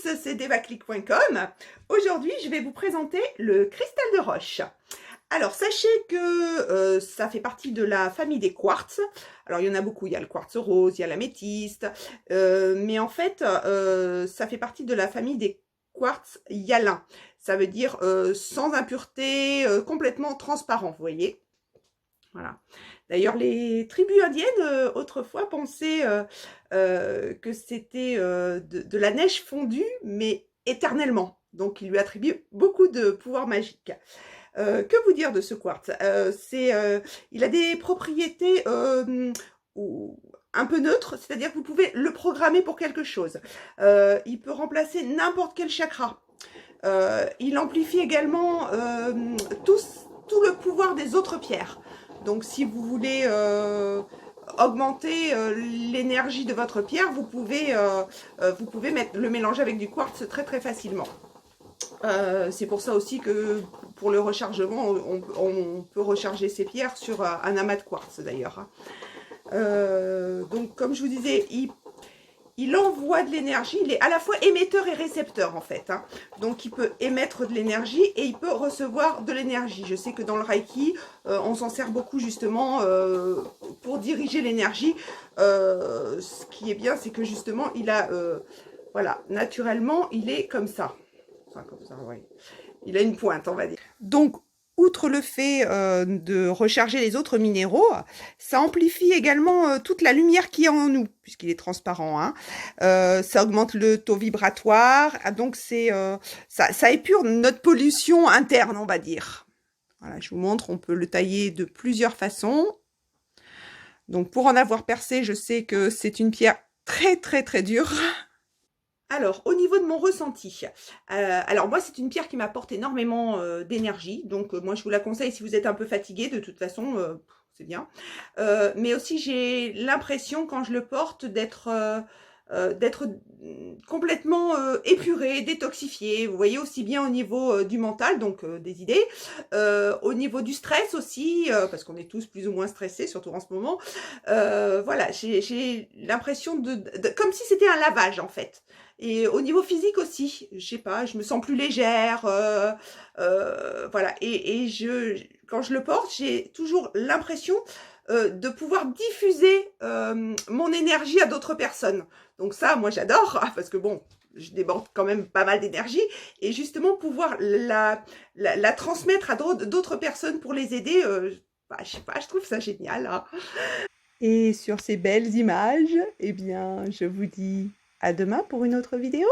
c'est devaclick.com. Aujourd'hui, je vais vous présenter le cristal de roche. Alors, sachez que ça fait partie de la famille des quartz. Alors, il y en a beaucoup. Il y a le quartz rose, il y a l'améthyste. Mais en fait, ça fait partie de la famille des quartz hyalins. Ça veut dire sans impureté, complètement transparent, vous voyez. Voilà. D'ailleurs, les tribus indiennes, autrefois, pensaient que c'était de la neige fondue, mais éternellement. Donc, ils lui attribuent beaucoup de pouvoir magique. Que vous dire de ce quartz? Il a des propriétés un peu neutres, c'est-à-dire que vous pouvez le programmer pour quelque chose. Il peut remplacer n'importe quel chakra. Il amplifie également tout le pouvoir des autres pierres. Donc, si vous voulez augmenter l'énergie de votre pierre, vous pouvez le mélanger avec du quartz très très facilement. C'est pour ça aussi que pour le rechargement, on peut recharger ses pierres sur un amas de quartz d'ailleurs. Donc, comme je vous disais, il envoie de l'énergie, il est à la fois émetteur et récepteur en fait. Donc il peut émettre de l'énergie et il peut recevoir de l'énergie. Je sais que dans le Reiki, on s'en sert beaucoup justement pour diriger l'énergie. Ce qui est bien, c'est que justement, il a, voilà, naturellement, il est comme ça. Enfin, comme ça, oui. Il a une pointe, on va dire. Donc, outre le fait de recharger les autres minéraux, ça amplifie également toute la lumière qui est en nous, puisqu'il est transparent. Ça augmente le taux vibratoire, donc ça épure notre pollution interne, on va dire. Voilà, je vous montre, on peut le tailler de plusieurs façons. Donc pour en avoir percé, je sais que c'est une pierre très très très dure. Alors, au niveau de mon ressenti, alors moi, c'est une pierre qui m'apporte énormément d'énergie. Donc, moi, je vous la conseille si vous êtes un peu fatigué. De toute façon, c'est bien. Mais aussi, j'ai l'impression, quand je le porte, d'être complètement épurée, détoxifiée. Vous voyez, aussi bien au niveau du mental, donc des idées, au niveau du stress aussi, parce qu'on est tous plus ou moins stressés, surtout en ce moment. Voilà, j'ai l'impression comme si c'était un lavage, en fait. Et au niveau physique aussi, je sais pas, je me sens plus légère, voilà. Quand je le porte, j'ai toujours l'impression de pouvoir diffuser mon énergie à d'autres personnes. Donc ça, moi j'adore, parce que bon, je déborde quand même pas mal d'énergie, et justement pouvoir la transmettre à d'autres personnes pour les aider, bah, je sais pas, je trouve ça génial. Et sur ces belles images, eh bien, je vous dis à demain pour une autre vidéo.